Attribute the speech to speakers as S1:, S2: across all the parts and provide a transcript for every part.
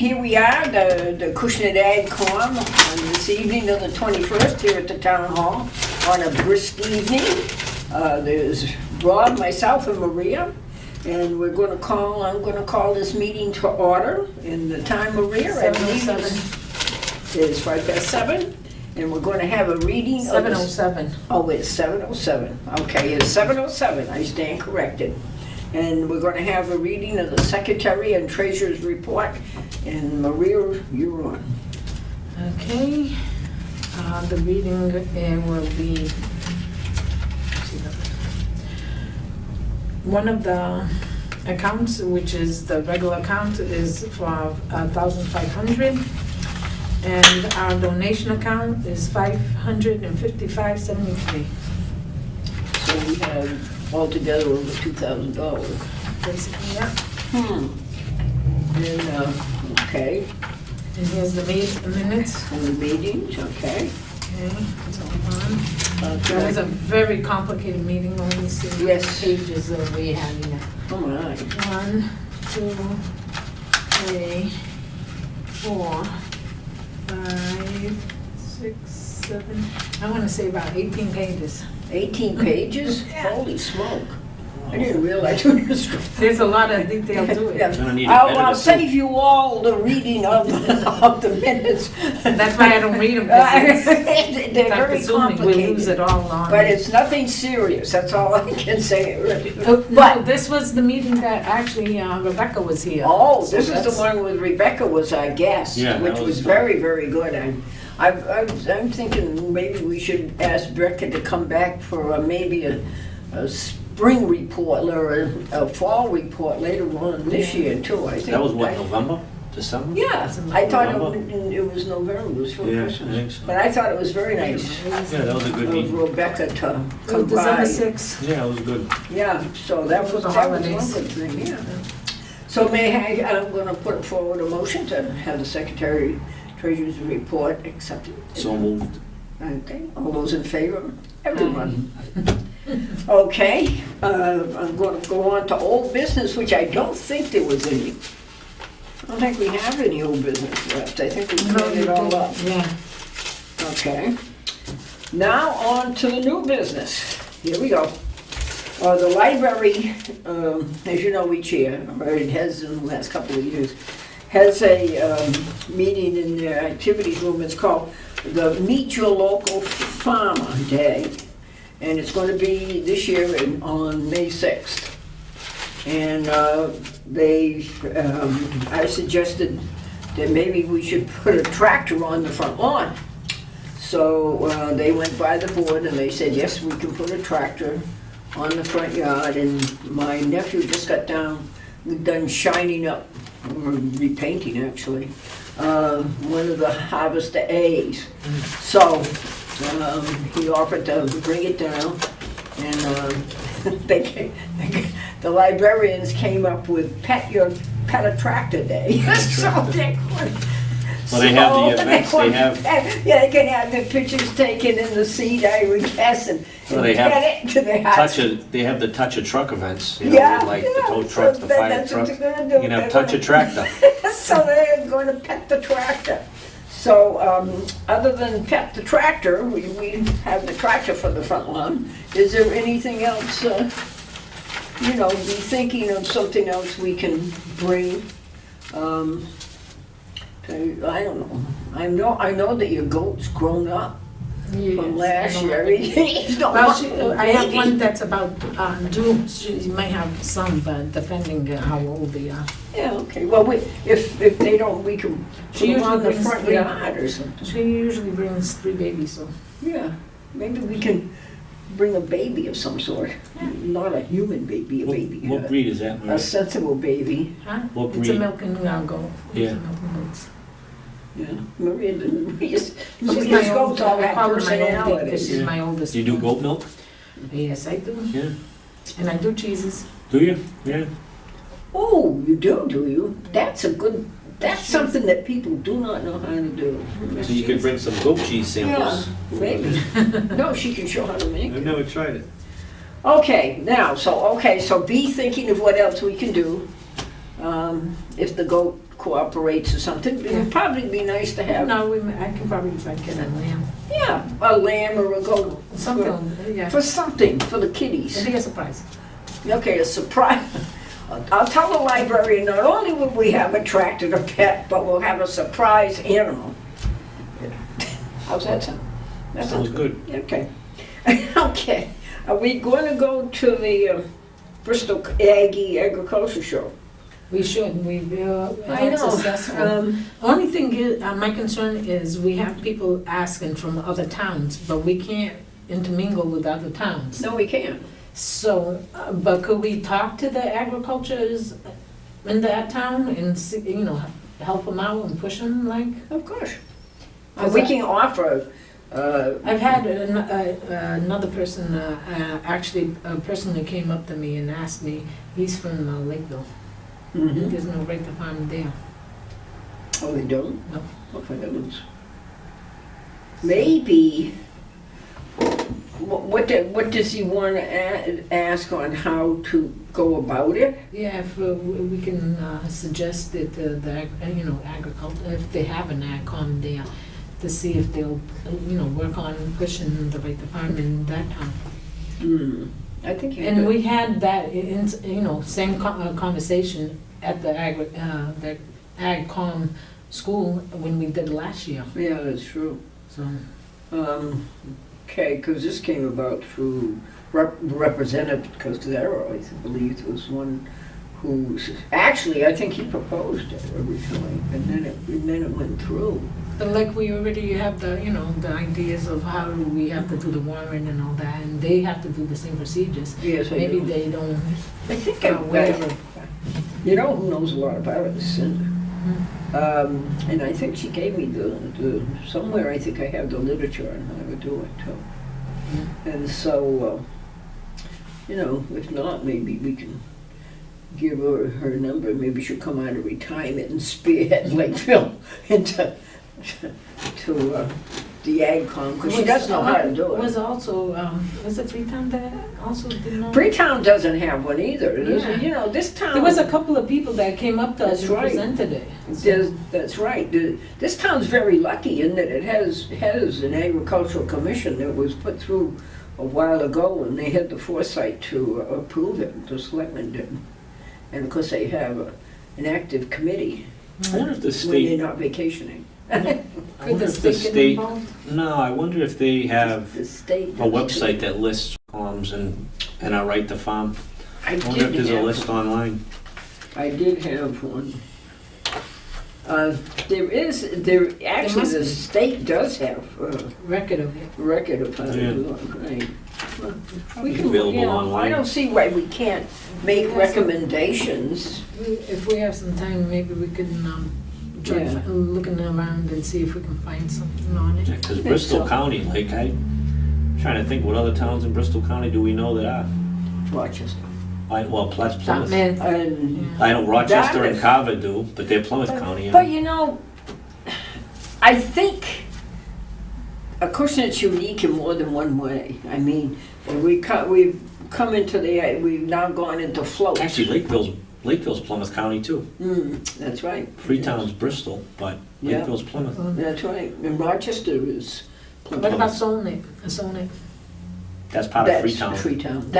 S1: here we are, the Acushnet AgCom on this evening of the 21st here at the Town Hall on a brisk evening. There's Rob, myself, and Maria, and I'm going to call this meeting to order in the time, Maria, I believe it's 7:05, and we're going to have a reading of
S2: 7:07.
S1: Oh, it's 7:07. Okay, it's 7:07. I stand corrected. And we're going to have a reading of the Secretary and Treasurer's report. And Maria, you're on.
S2: Okay. The reading will be one of the accounts, which is the regular account, is for 1,500, and our donation account is 555.73.
S1: So we have altogether over $2,000.
S2: Basically, yeah.
S1: And, okay.
S2: And here's the minutes.
S1: And the meetings, okay.
S2: Okay, so that was a very complicated meeting. Let me see what
S1: Yes.
S2: pages that we had in it.
S1: Oh my.
S2: 1, 2, 3, 4, 5, 6, 7. I want to say about 18 pages.
S1: 18 pages?
S2: Yeah.
S1: Holy smoke. I didn't realize it was.
S2: There's a lot of detail to it.
S3: Gonna need a
S1: I'll
S3: editor,
S1: save you all the reading of the minutes.
S2: That's why I don't read them. 'Cause
S1: They're
S2: it's
S1: very
S2: time-consuming. We lose
S1: complicated.
S2: it all on.
S1: But it's nothing serious, that's all I can say.
S2: No,
S1: But,
S2: this was the meeting that actually Rebecca was here.
S1: oh,
S2: So
S1: this is the
S2: that's-
S1: one with Rebecca was our guest,
S3: Yeah,
S1: which
S3: that
S1: was
S3: was-
S1: very, very good. I'm thinking maybe we should ask Rebecca to come back for maybe a spring report or a fall report later on this year too, I think.
S3: That was what, November, December?
S1: Yeah, I thought
S3: November?
S1: it was November, it was for
S3: Yeah, I
S1: Christmas.
S3: think so.
S1: But I thought it was very nice
S3: Yeah, that was a good
S1: of
S3: meeting.
S1: Rebecca to
S2: Oh,
S1: come
S2: December
S1: by.
S2: 6th.
S3: Yeah, it was good.
S1: Yeah, so that
S2: For
S1: was
S2: the
S1: one
S2: holidays.
S1: good thing, yeah. So I'm gonna put forward a motion to have the Secretary Treasurer's report accepted.
S3: So moved.
S1: Okay, all those in favor? Everyone. Okay, I'm gonna go on to old business, which I don't think there was any. I don't think we have any old business left. I think we cleaned it all up.
S2: Yeah.
S1: Okay. Now on to the new business. Here we go. The library, as you know, each year, or it has in the last couple of years, has a meeting in their activities room. It's called the Meet Your Local Farmer Day. And it's going to be this year on May 6th. And I suggested that maybe we should put a tractor on the front lawn. So they went by the board and they said, yes, we can put a tractor on the front yard. And my nephew just got done shining up, or repainting actually, one of the Harvester A's. So he offered to bring it down, and the librarians came up with Pet a Tractor Day. So they
S3: Well, they have the events, they have,
S1: yeah, they can have the pictures taken in the seat, I would guess, and
S3: Well, they have
S1: get it to their house.
S3: they have the touch a truck events, you know,
S1: Yeah,
S3: with, like the
S1: yeah,
S3: tow
S1: so
S3: trucks, the fire
S1: that's what
S3: trucks.
S1: they're gonna do.
S3: You can have touch a tractor.
S1: So they're going to pet the tractor. So other than pet the tractor, we have the tractor for the front lawn. Is there anything else, be thinking of something else we can bring? I don't know. I know that your goat's grown up from last year. He's not
S2: Well,
S1: much of a
S2: I have
S1: baby.
S2: one that's about due. She may have some, but depending how old they are.
S1: Yeah, okay. Well, if they don't, we can put
S2: She
S1: them on the
S2: usually brings
S1: front
S2: three.
S1: yard or something.
S2: She usually brings 3 babies, so.
S1: Yeah, maybe we can bring a baby of some sort. Not a human baby, a baby.
S3: What breed is that,
S1: A
S3: Maria?
S1: sensible baby.
S2: Huh?
S3: What
S2: It's a
S3: breed?
S2: milking goat.
S3: Yeah.
S2: It's a milking goat.
S1: Yeah, Maria's
S2: She's
S1: goats
S2: my
S1: all
S2: oldest.
S1: have
S2: I call her my oldest because
S1: personalities.
S2: she's
S3: Yeah.
S2: my oldest.
S3: Do you do goat milk?
S2: Yes, I do.
S3: Yeah.
S2: And I do cheeses.
S3: Do you? Yeah.
S1: Oh, you do you? That's something that people do not know how to do.
S3: So you could bring some goat cheese
S1: Yeah,
S3: samples.
S1: maybe. No, she can show how to make it.
S3: I've never tried it.
S1: Okay, so be thinking of what else we can do. if the goat cooperates or something. It would probably be nice to have,
S2: No, I can probably get a lamb.
S1: yeah, a lamb or a goat.
S2: Something, yeah.
S1: For something, for the kiddies.
S2: It'd be a surprise.
S1: Okay, a surprise. I'll tell the library, not only will we have a tractor to pet, but we'll have a surprise animal. How's that sound? That
S3: Sounds good.
S1: Okay. Okay. Are we going to go to the Bristol Aggie Agriculture Show?
S2: We should, we
S1: I
S2: had
S1: know.
S2: successful. Only thing is, my concern is we have people asking from other towns, but we can't intermingle with other towns.
S1: No, we can't.
S2: So, but could we talk to the agricultures in that town and see, help them out and push them like?
S1: Of course. We can offer,
S2: I've had another person, actually, a person that came up to me and asked me, he's from Lakeville.
S1: mhm.
S2: There's no right to farm there.
S1: Oh, they don't?
S2: No.
S1: Oh, for heavens. Maybe, what does he want to ask on how to go about it?
S2: Yeah, if we can suggest that agriculture, if they have an AgCom there, to see if they'll, work on pushing the right to farm in that town.
S1: Hmm, I think you
S2: And
S1: could.
S2: we had that, same conversation at the AgCom school when we did last year,
S1: Yeah, that's true.
S2: so.
S1: Okay, because this came about through Representative Costero, I believe, was one who, actually, I think he proposed it originally, and then it went through.
S2: But like we already have the ideas of how we have to do the warrant and all that, and they have to do the same procedures.
S1: Yes, I
S2: Maybe
S1: do.
S2: they don't,
S1: I think
S2: whatever.
S1: you know who knows a lot about it, Cindy. And I think she gave me the somewhere I think I have the literature on how to do it too. And so, if not, maybe we can give her number. Maybe she'll come out of retirement and spearhead Lakeville into the AgCom, because she does know how to do
S2: Was
S1: it.
S2: also, was it Freetown that also did not?
S1: Freetown doesn't have one either.
S2: Yeah.
S1: This town.
S2: There was a couple of people that came up to us
S1: That's
S2: and
S1: right.
S2: presented it.
S1: That's right. This town's very lucky in that it has an agricultural commission that was put through a while ago, and they had the foresight to approve it. The selectmen did, and of course they have an active committee
S3: I wonder if the
S1: when
S3: state,
S1: they're not vacationing.
S3: I
S2: Could
S3: wonder
S2: the
S3: if the
S2: state get
S3: state,
S2: involved?
S3: no, I wonder if they have
S1: The state.
S3: a website that lists farms and our right to farm.
S1: I
S3: I wonder if
S1: did
S3: there's a
S1: have
S3: list online.
S1: I did have one. Actually,
S2: must
S1: the
S2: be.
S1: state does have a
S2: Record of it.
S1: record of how to
S3: Yeah.
S1: do it, right. Well, we
S3: It's
S1: can,
S3: available
S1: I
S3: online.
S1: don't see why we can't make
S2: Yes.
S1: recommendations.
S2: If we have some time, maybe we could try
S1: Yeah.
S2: looking around and see if we can find something on it.
S3: Because
S1: think
S3: Bristol
S1: so.
S3: County, trying to think what other towns in Bristol County do we know that are?
S1: Rochester.
S3: That's Plymouth.
S2: Dartmouth,
S1: And,
S2: yeah.
S3: I know Rochester and
S1: Dartmouth.
S3: Carver do, but they're Plymouth County.
S1: but I think Acushnet's unique in more than one way. I mean, we've come into we've now gone into floats.
S3: Actually, Lakeville's Plymouth County too.
S1: That's right.
S3: Freetown's Bristol, but
S1: Yeah.
S3: Lakeville's Plymouth.
S1: That's right. And Rochester is
S2: What about Solnick? Solnick.
S3: That's part of
S1: That's
S3: Freetown.
S1: Freetown.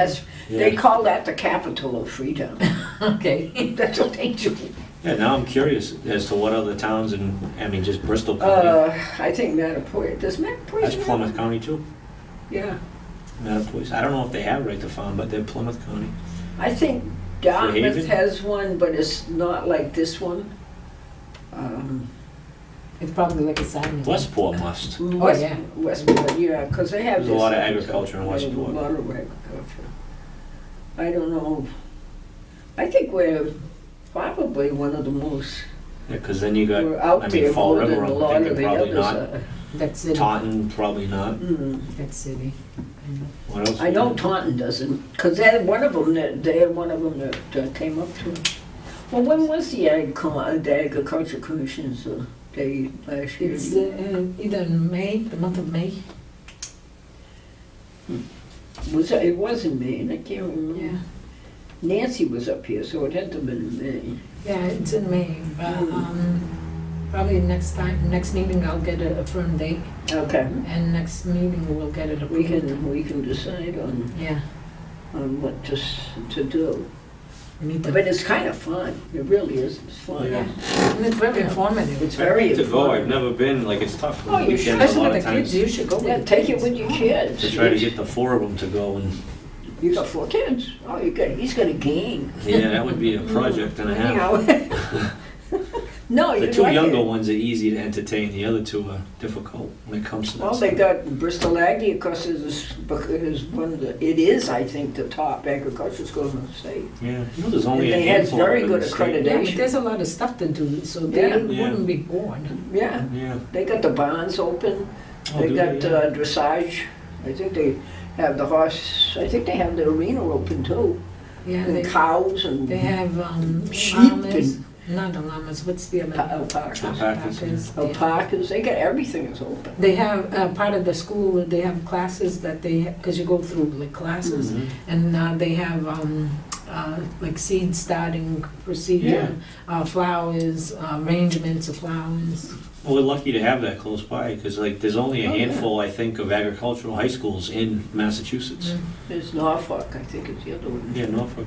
S1: They
S3: Yeah.
S1: call that the capital of Freetown.
S2: Okay.
S1: That's what they do.
S3: Yeah, now I'm curious as to what other towns just Bristol County.
S1: I think Mattapoisett. Does Mattapoisett?
S3: That's
S1: have
S3: Plymouth
S1: one?
S3: County too.
S1: Yeah.
S3: Mattapoisett. I don't know if they have right to farm, but they're Plymouth County.
S1: I think Dartmouth
S3: Fairhaven?
S1: has one, but it's not like this one.
S2: It's probably like a sign.
S3: Westport must.
S1: Westport, yeah, because they have
S3: There's a
S1: this.
S3: lot of agriculture in Westport.
S1: A lot of agriculture. I don't know. I think we're probably one of the most,
S3: Yeah, because then you got,
S1: we're out there
S3: Fall
S1: more than
S3: River,
S1: a
S3: I'm
S1: lot of
S3: thinking
S1: the
S3: probably
S1: others
S3: not.
S1: are.
S2: That city.
S3: Taunton, probably not.
S2: That city.
S3: What else?
S1: I know Taunton doesn't, because they're one of them that came up to it. Well, when was the Agriculture Commission's day last year?
S2: It's either in May, the month of May.
S1: It was in May, and I can't remember.
S2: Yeah.
S1: Nancy was up here, so it had to have been in May.
S2: Yeah, it's in May, but probably next meeting I'll get a firm date,
S1: Okay,
S2: and next meeting we'll get it
S1: we
S2: approved.
S1: we can decide
S2: Yeah.
S1: on what to do.
S2: We need to,
S1: But it's kind of fun, it really is, it's fun.
S3: Yeah.
S2: and it's very informative.
S1: It's
S3: I'd
S1: very
S3: like to go, I've
S1: informative.
S3: never been, like, it's tough
S1: Oh,
S3: on
S1: you
S3: weekends
S1: should.
S3: a
S2: Especially
S3: lot
S2: with
S3: of
S2: the kids,
S3: times.
S2: you should go with
S1: Yeah,
S2: the
S1: take it
S2: kids.
S1: with your kids.
S3: To try to get the 4 of them to go, and,
S1: You got 4 kids? Oh, he's got a gang.
S3: yeah, that would be a project and a half.
S1: Anyhow. No,
S3: The
S1: you
S3: 2
S1: like
S3: younger
S1: it.
S3: ones are easy to entertain, the other 2 are difficult when it comes to that
S1: Well, they
S3: stuff.
S1: got Bristol Aggie, of course, is one of the, it is, I think, the top agricultural school in the state.
S3: Yeah, you know, there's only
S1: And
S3: a
S1: they had
S3: handful of
S1: very
S3: them in
S1: good
S3: the state.
S2: Yeah, but there's a lot of stuff to do, so they
S1: Yeah.
S2: wouldn't be bored.
S1: Yeah,
S3: Yeah.
S1: they got the barns open,
S3: Oh,
S1: they
S3: do
S1: got
S3: yeah.
S1: dressage, I think they have the horse, I think they have the arena open too.
S2: Yeah,
S1: And cows and
S2: they have
S1: sheep
S2: llamas,
S1: and
S2: not the llamas, what's the other?
S1: alpacas.
S3: Alpacas,
S2: yeah.
S1: Alpacas, they got, everything is open.
S2: They have, part of the school, they have classes that they, because you go through like classes,
S3: Mhm.
S2: and they have like seed starting procedure, flowers, arrangements of flowers.
S3: Well, we're lucky to have that close by, because like, there's only a
S1: Oh, yeah.
S3: handful, I think, of agricultural high schools in Massachusetts.
S2: Mm.
S1: There's Norfolk, I think is the other one.
S3: Yeah, Norfolk.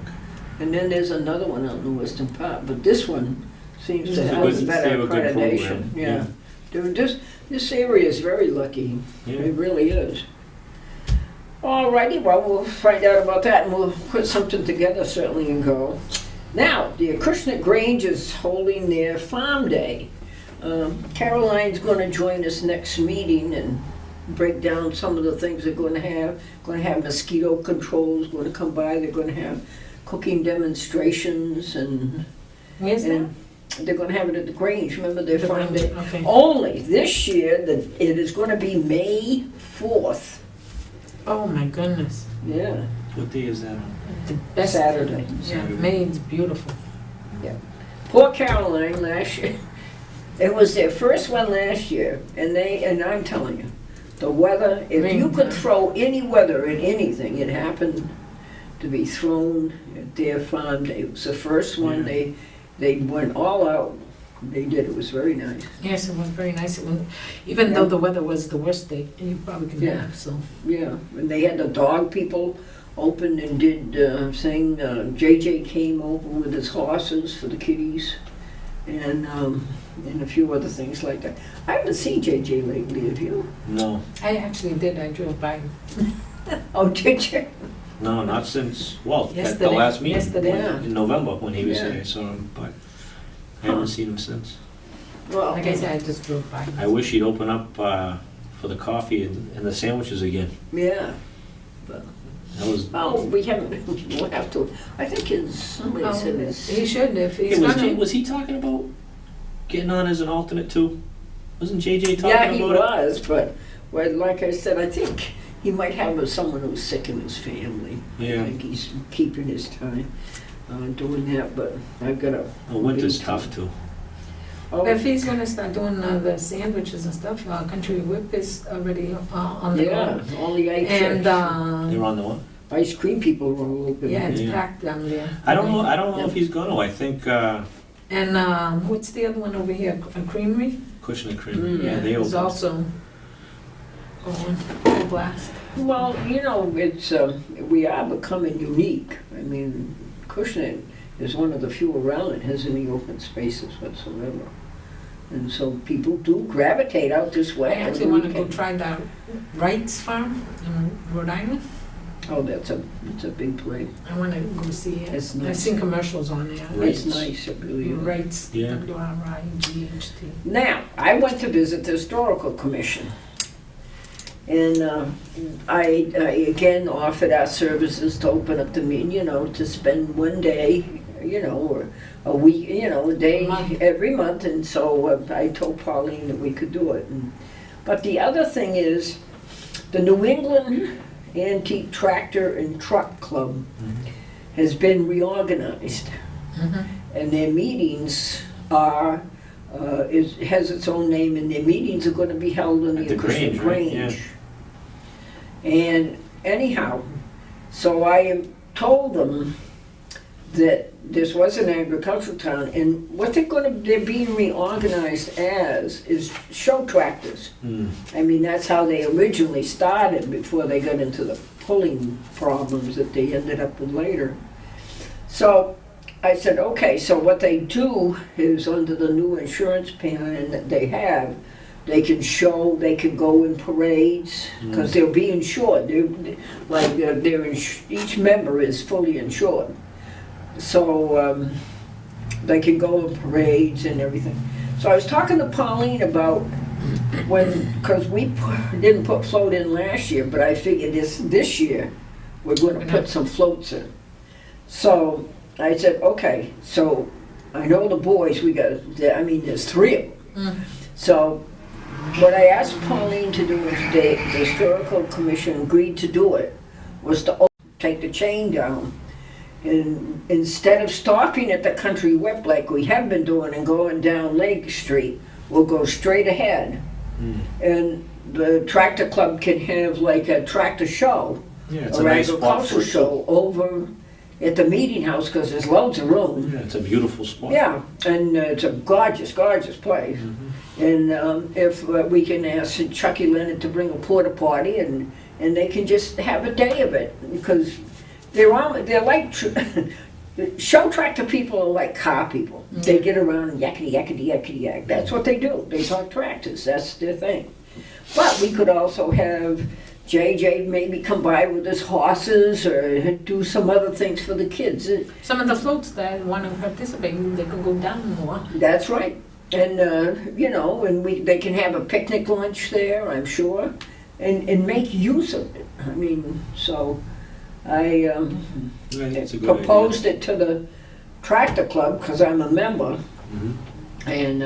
S1: And then there's another one out in the western part, but this one seems
S3: This
S1: to
S3: is a
S1: have
S3: good-
S1: a
S3: they
S1: better
S3: have a good
S1: accreditation.
S3: program,
S1: Yeah.
S3: yeah.
S1: This area is very lucky.
S3: Yeah.
S1: It really is. All righty, well, we'll find out about that and we'll put something together certainly and go. Now, the Acushnet Grange is holding their farm day. Caroline's going to join us next meeting and break down some of the things they're going to have. Going to have mosquito controls, going to come by, they're going to have cooking demonstrations and
S2: Where's that?
S1: and they're going to have it at the Grange, remember their
S2: The
S1: farm
S2: Grange,
S1: day?
S2: okay.
S1: Only this year, it is going to be May 4th.
S2: Oh my goodness,
S1: Yeah,
S3: What day is that on?
S2: the best.
S1: Saturday.
S2: Yeah, Maine's beautiful.
S1: Poor Caroline last year. It was their first one last year, and I'm telling you, the weather, if you could throw any weather at anything, it happened to be thrown at their farm day. It was the first one,
S3: Yeah.
S1: they went all out. They did, it was very nice.
S2: Yes, it was very nice. It was, even though the weather was the worst day you probably can
S1: Yeah.
S2: have, so.
S1: Yeah, and they had the dog people open and did thing. JJ came over with his horses for the kitties, and a few other things like that. I haven't seen JJ lately, have you?
S3: No,
S2: I actually did, I drove by.
S1: Oh, did you?
S3: no, not since, well, at the
S2: Yesterday.
S3: last meeting.
S2: Yesterday.
S1: Yeah.
S3: In November, when he was
S1: Yeah.
S3: here, I saw him, but I haven't seen him since.
S1: Well,
S2: Like I said, I just drove by.
S3: I wish he'd open up for the coffee and the sandwiches again.
S1: yeah.
S3: That was,
S1: Well, we haven't. We'll have to. I think somebody said his.
S2: He should, if he's
S3: was,
S2: gonna.
S3: was he talking about getting on as an alternate too? Wasn't JJ talking
S1: Yeah, he
S3: about it?
S1: was, but well, like I said, I think he might have someone who's sick in his family.
S3: Yeah.
S1: I think he's keeping his time doing that, but I've got to.
S3: Well, winter's tough too.
S1: Oh,
S2: If he's gonna start doing the sandwiches and stuff, Country Whip is already on the
S1: yeah,
S2: go.
S1: all the ice
S2: And,
S3: They're on the one?
S1: ice cream people were all open.
S2: yeah, it's
S3: Yeah.
S2: packed down there.
S3: I don't know if he's gonna. I think
S2: And what's the other one over here, a creamery?
S3: Acushnet Cream.
S1: Mm.
S3: Yeah, they
S2: Is
S3: opened.
S2: also going full blast.
S1: Well, you know, it's we are becoming unique. I mean, Acushnet is one of the few around that has any open spaces whatsoever. And so people do gravitate out this
S2: I
S1: way.
S2: actually
S1: on the
S2: want to go
S1: weekend.
S2: try the Wright's Farm in Rhode Island.
S1: Oh, it's a big place.
S2: I want to go see it.
S1: It's
S2: I've
S1: nice.
S2: seen commercials on there.
S3: Wright's.
S1: It's nice, it really is.
S2: Wright's,
S3: Yeah.
S2: W-R-I-G-H-T.
S1: Now, I went to visit the Historical Commission. And I again offered our services to open up the meeting, you know, to spend one day, you know, or a week, you know, a day
S2: Month.
S1: every month. And so I told Pauline that we could do it. But the other thing is, the New England Antique Tractor and Truck Club
S3: Mhm.
S1: has been reorganized. And their meetings are, it has its own name, and their meetings are going to be held in
S3: At
S1: the
S3: the
S1: Acushnet
S3: Grange, right?
S1: Grange. And anyhow, so I told them that this was an agricultural town, and what they're being reorganized as is show tractors.
S3: Mm.
S1: I mean, that's how they originally started before they got into the pulling problems that they ended up with later. So I said, okay, so what they do is under the new insurance plan that they have, they can go in parades, because they'll be insured. Each member is fully insured. So they can go in parades and everything. So I was talking to Pauline about because we didn't put float in last year, but I figured this year we're going to put some floats in. So I said, okay, so I know the boys, there's 3 of them. So what I asked Pauline to do is the Historical Commission agreed to do it, was to take the chain down. And instead of stopping at the country whip like we have been doing and going down Lake Street, we'll go straight ahead. And the tractor club can have like a tractor show,
S3: Yeah, it's a
S1: or
S3: nice spot for
S1: agricultural
S3: it.
S1: show over at the meeting house, because there's loads of room.
S3: Yeah, it's a beautiful spot.
S1: Yeah, and it's a gorgeous, gorgeous place. And if we can ask Chucky Leonard to bring a porta potty, and they can just have a day of it, because they're like show tractor people are like car people. They get around and yakety yakety yakety yak. That's what they do. They talk tractors. That's their thing. But we could also have JJ maybe come by with his horses, or do some other things for the kids.
S2: Some of the floats that want to participate, they can go down more.
S1: That's right. And they can have a picnic lunch there, I'm sure, and make use of it. I mean, so I
S3: It's a good
S1: proposed it to the tractor club, because I'm a member, and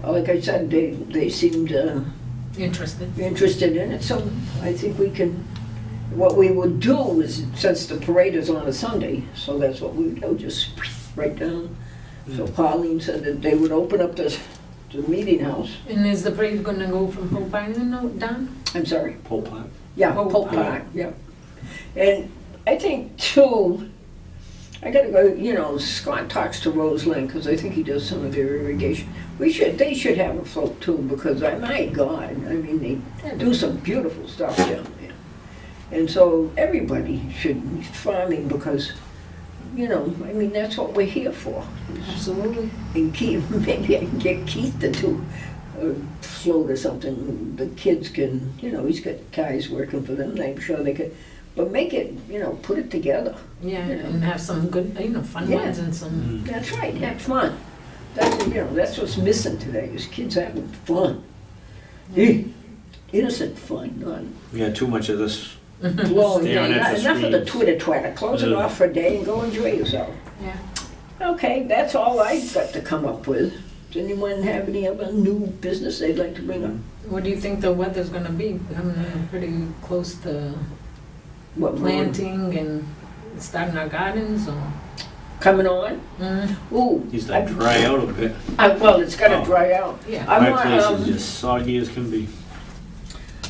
S1: like I said, they seemed interested in it, so I think we can. What we would do is, since the parade is on a Sunday, so that's what we would do, just right down. So Pauline said that they would open up the meeting house.
S2: And is the parade going to go from Hope Island down?
S1: I'm sorry.
S3: Pole Park.
S1: Yeah,
S2: Polk
S1: Polk
S2: Park.
S1: Park, yeah. And I think too, I gotta go, Scott talks to Roseland, because I think he does some of their irrigation. They should have a float too, because my God, I mean, they do some beautiful stuff down there. And so everybody should be farming, because, that's what we're here for.
S2: Absolutely.
S1: And Keith, maybe I can get Keith to do a float or something. The kids can, he's got guys working for them, I'm sure they could. But make it, put it together.
S2: Yeah, and have some good, fun ones and some.
S1: That's right, have fun. That's what's missing today, is kids having fun. Innocent fun, not
S3: Yeah, too much of this.
S1: blowing.
S3: Staring at the
S1: Enough of the
S3: screens.
S1: Twitter twatter. Close it off for a day and go enjoy yourself.
S2: Yeah.
S1: Okay, that's all I've got to come up with. Does anyone have any other new business they'd like to bring up?
S2: What do you think the weather's going to be? Coming pretty close to
S1: What,
S2: planting and starting our gardens, or?
S1: coming on? Ooh.
S3: Needs to dry out a bit.
S1: Well, it's got to
S3: Oh.
S1: dry out.
S2: Yeah.
S1: I
S3: My
S1: want,
S3: place is just soggy as can be.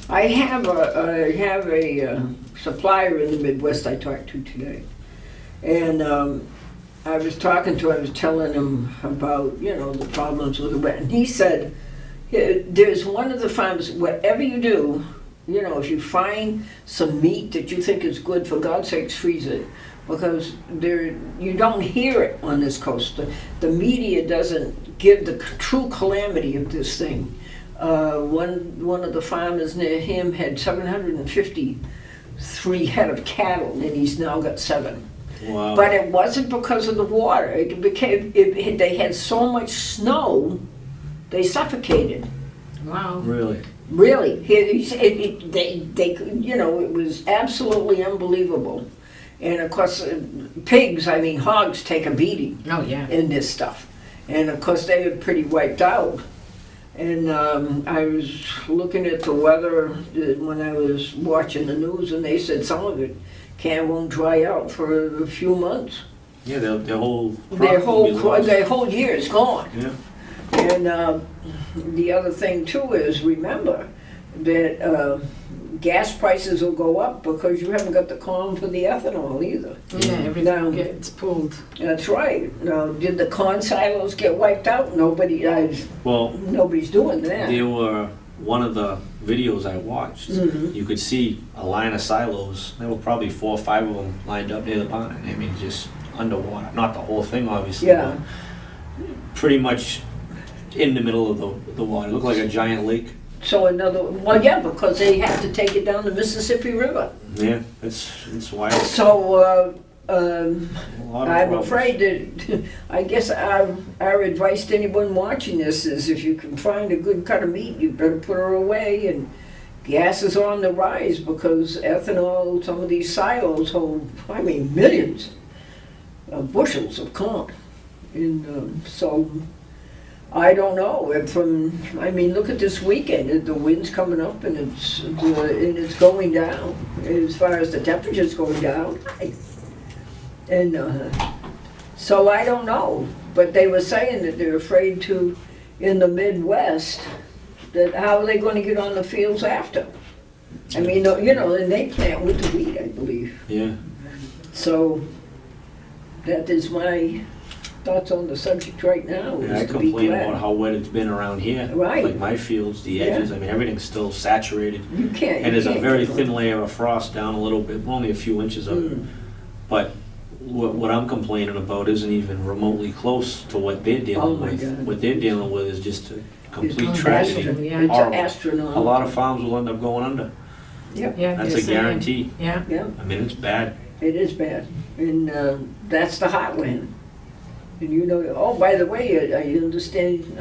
S1: I have a supplier in the Midwest I talked to today, and I was telling him about the problems with the wet, and he said there's one of the farms. Whatever you do, if you find some meat that you think is good, for God's sakes, freeze it, because you don't hear it on this coast. The media doesn't give the true calamity of this thing. One of the farmers near him had 753 head of cattle, and he's now got 7.
S3: Wow.
S1: But it wasn't because of the water. They had so much snow, they suffocated.
S2: Wow.
S3: Really?
S1: Really, it was absolutely unbelievable. And of course, hogs take a beating
S2: Oh, yeah.
S1: in this stuff. And of course, they were pretty wiped out. And I was looking at the weather when I was watching the news, and they said some of it won't dry out for a few months.
S3: Yeah, their whole
S1: Their
S3: crop will be lost.
S1: whole year is gone.
S3: Yeah.
S1: And the other thing too is, remember that gas prices will go up because you haven't got the corn for the ethanol either.
S2: Yeah,
S1: Now-
S2: everything gets pulled.
S1: That's right. Now, did the corn silos get wiped out?
S3: Well,
S1: Nobody's doing that.
S3: there were, one of the videos I watched,
S1: Mhm.
S3: you could see a line of silos. There were probably 4 or 5 of them lined up near the pond. I mean, just underwater. Not the whole thing, obviously.
S1: Yeah.
S3: But pretty much in the middle of the water. It looked like a giant lake.
S1: So well, yeah, because they have to take it down the Mississippi River.
S3: Yeah, it's wild.
S1: So,
S3: A lot of
S1: I'm
S3: problems.
S1: afraid that, I guess our advice to anyone watching this is if you can find a good cut of meat, you better put her away. And gas is on the rise because ethanol, some of these silos hold, I mean, millions of bushels of corn. And so, I don't know. I mean, look at this weekend. The wind's coming up and it's going down. As far as the temperature's going down. And so I don't know. But they were saying that they're afraid to, in the Midwest, that how are they going to get on the fields after? I mean, and they plant with the wheat, I believe.
S3: Yeah.
S1: So that is my thoughts on the subject right now.
S3: Yeah, I
S1: Is to be
S3: complain
S1: glad.
S3: about how wet it's been around here.
S1: Right.
S3: Like my fields, the edges, I mean, everything's still saturated.
S1: You can't.
S3: And there's
S1: you
S3: a
S1: can't
S3: very
S1: keep
S3: thin
S1: on.
S3: layer of frost down a little bit, only a few inches of it.
S1: Mm.
S3: But what I'm complaining about isn't even remotely close to what they're
S1: Oh
S3: dealing
S1: my
S3: with.
S1: God.
S3: What they're dealing with is just a complete
S2: It's
S3: tragedy.
S2: unbelievable, yeah.
S1: It's
S3: Horrible.
S1: astronomical.
S3: A lot of farms will end up going under.
S1: Yep.
S2: Yeah,
S3: That's
S2: they're
S3: a
S2: saying.
S3: guarantee.
S2: Yeah.
S1: Yeah,
S3: I mean, it's bad.
S1: it is bad. And that's the heartland. And oh, by the way, I understand,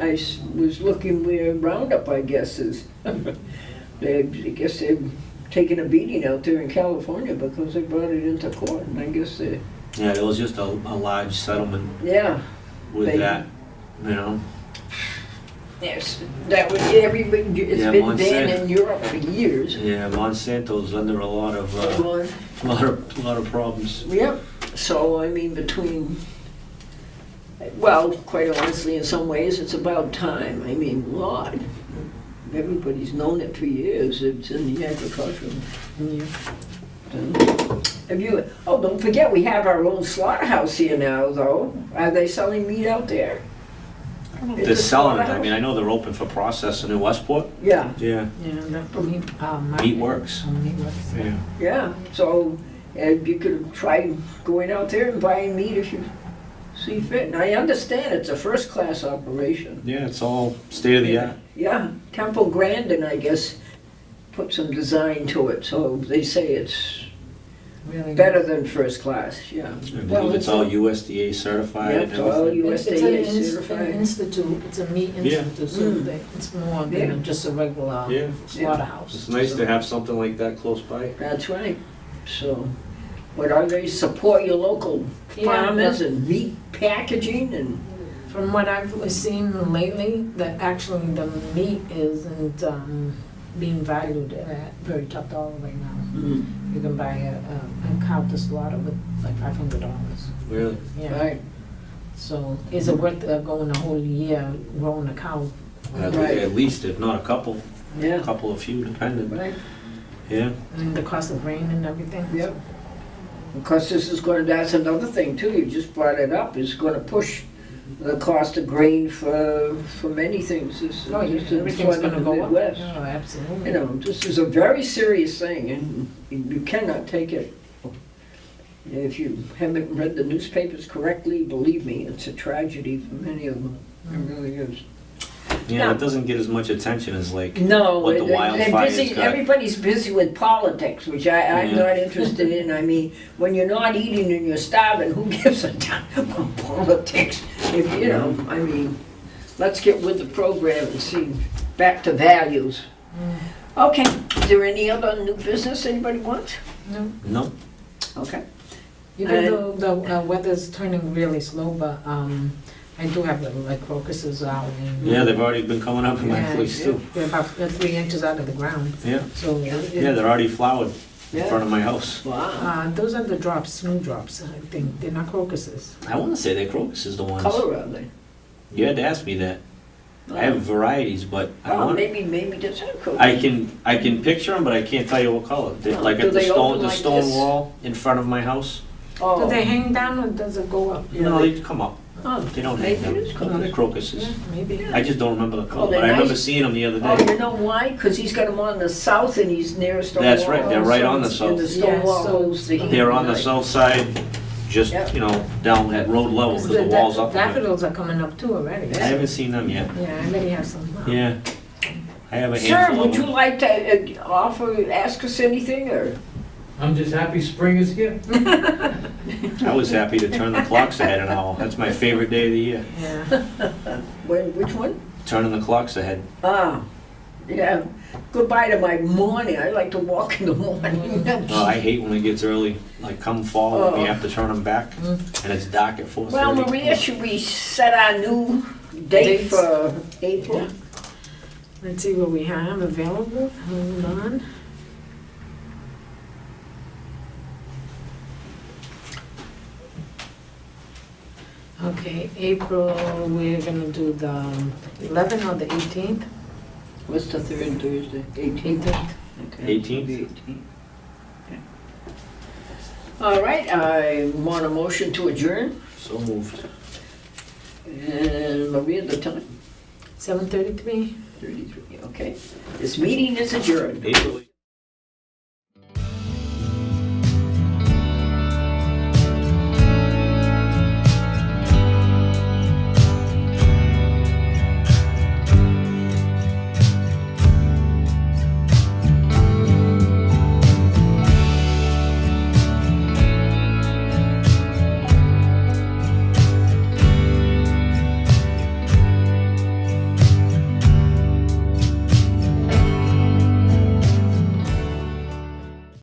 S1: was looking where Roundup, I guess, is. I guess they're taking a beating out there in California because they brought it into court. And I guess
S3: Yeah, there was just a large settlement
S1: yeah.
S3: with
S1: They-
S3: that, you know.
S1: Yes, that was everybody. It's
S3: Yeah,
S1: been
S3: Monsanto.
S1: banned in Europe for years.
S3: Yeah, Monsanto's under a lot of problems.
S1: Yep. So I mean, well, quite honestly, in some ways, it's about time. I mean, Lord, everybody's known it for years. It's in the agriculture.
S2: Yeah.
S1: Oh, don't forget, we have our own slaughterhouse here now, though. Are they selling meat out there?
S3: I don't know if
S1: Is
S3: they're
S1: it
S3: selling it. I
S1: slaughterhouse?
S3: mean, I know they're open for processing in Westport.
S1: Yeah,
S3: Yeah.
S2: Yeah, that meat,
S3: Meat works.
S2: Meat works.
S3: Yeah.
S1: yeah. So you could try going out there and buying meat if you see fit. And I understand it's a first-class operation.
S3: Yeah, it's all state of the art.
S1: Yeah, Temple Grandin, I guess, put some design to it, so they say it's
S2: Really
S1: better than first class, yeah.
S3: I
S2: Well,
S3: believe it's
S2: it's
S3: all USDA certified
S1: Yep,
S3: and
S1: it's all
S3: everything.
S2: It's
S1: USDA
S2: an
S1: certified.
S2: institute, it's a meat
S3: Yeah.
S2: institute, so
S1: Mm.
S2: it's more
S1: Yeah.
S2: than just a regular
S3: Yeah.
S2: slaughterhouse.
S3: It's nice
S2: So-
S3: to have something like that close by.
S1: That's right. So, what are they, support your local
S2: Yeah,
S1: farmers and meat packaging and,
S2: From what I've seen lately, that actually the meat isn't being valued at very top dollar right now. You can buy a cow to slaughter with like $500.
S3: Really?
S2: Yeah.
S1: right,
S2: So is it worth going a whole year growing a cow?
S1: Right.
S3: At least, if not a couple,
S1: yeah,
S3: a few, depending.
S1: right,
S3: Yeah.
S2: And the cost of grain and everything?
S1: yep. Because this is gonna, that's another thing too, you just brought it up, is gonna push the cost of grain for many things.
S2: Oh, yeah,
S1: This is
S2: everything's
S1: one in
S2: gonna
S1: the
S2: go up.
S1: Midwest.
S2: Oh, absolutely.
S1: This is a very serious thing, and you cannot take it. If you haven't read the newspapers correctly, believe me, it's a tragedy for many of them. It really is.
S3: Yeah,
S1: No.
S3: it doesn't get as much attention as like,
S1: No,
S3: What the
S1: they're
S3: wildfires
S1: busy,
S3: got.
S1: everybody's busy with politics, which I'm
S3: Yeah.
S1: not interested in. I mean, when you're not eating and you're starving, who gives a damn about politics? If, I mean, let's get with the program and see, back to values. Okay, is there any other new business anybody wants?
S2: No.
S3: no,
S1: Okay.
S2: You know, the weather's turning really slow, but I do have like crocuses out. And,
S3: yeah, they've already been coming up in my
S2: Yeah,
S3: place too.
S2: They're about 3 inches out of the ground.
S3: Yeah,
S2: So
S3: yeah, they're already flowered in
S1: Yeah.
S3: front of my house.
S1: Wow.
S2: those are the drops, snowdrops. I think they're not crocuses.
S3: I want to say that crocus is the ones.
S1: Color are they?
S3: You had to ask me that. I have varieties, but I
S1: Well,
S3: want,
S1: maybe that's a cool.
S3: I can picture them, but I can't tell you what color.
S1: Oh,
S3: Like
S1: do
S3: at the
S1: they
S3: stone,
S1: open
S3: the
S1: like
S3: stone
S1: this?
S3: wall in front of my house.
S1: Oh.
S2: Do they hang down or does it go up?
S1: Yeah,
S3: No,
S1: they-
S3: they come up.
S1: Oh,
S3: They don't hang
S1: maybe
S3: down.
S1: it is
S3: No, they're crocuses.
S2: Yeah, maybe.
S3: I just don't remember the color,
S1: they're
S3: but I remember
S1: nice.
S3: seeing them the other
S1: Oh,
S3: day.
S1: you know why? Because he's got them on the south and he's near a stone wall.
S3: That's right, they're right on the
S1: And the
S3: south.
S1: stone
S2: Yeah,
S1: wall
S2: so
S1: holds the heat.
S3: They're on the
S1: Right.
S3: south side, just,
S1: Yep.
S3: you know, down at road level, because the wall's up. on it.
S2: Daffodils are coming up too already.
S3: I haven't seen them yet.
S2: Yeah, I already have some.
S3: Yeah. I have a
S1: Sir,
S3: handful
S1: would
S3: of
S1: you
S3: them.
S1: like to ask us anything, or?
S4: I'm just happy spring is here.
S3: I was happy to turn the clocks ahead an hour. That's my favorite day of the year,
S2: Yeah.
S1: Which one?
S3: turning the clocks ahead.
S1: Ah, yeah. Goodbye to my morning. I like to walk in the morning.
S3: Oh, I hate when it gets early, like come fall, we
S1: Oh.
S3: have to turn them back, and it's dark at 4:30.
S1: Well, Maria, should we set our new date
S2: Dates.
S1: for April?
S2: Yeah. Let's see what we have available. Hold on. Okay, April, we're gonna do the 11th or the 18th?
S1: What's the third Thursday? 18th?
S2: 18th.
S1: Okay.
S3: 18th?
S1: 18th. Okay. All right, I want a motion to adjourn.
S3: So moved.
S1: And Maria, the time?
S2: 7:33.
S1: 33, okay. This meeting is adjourned.
S3: April.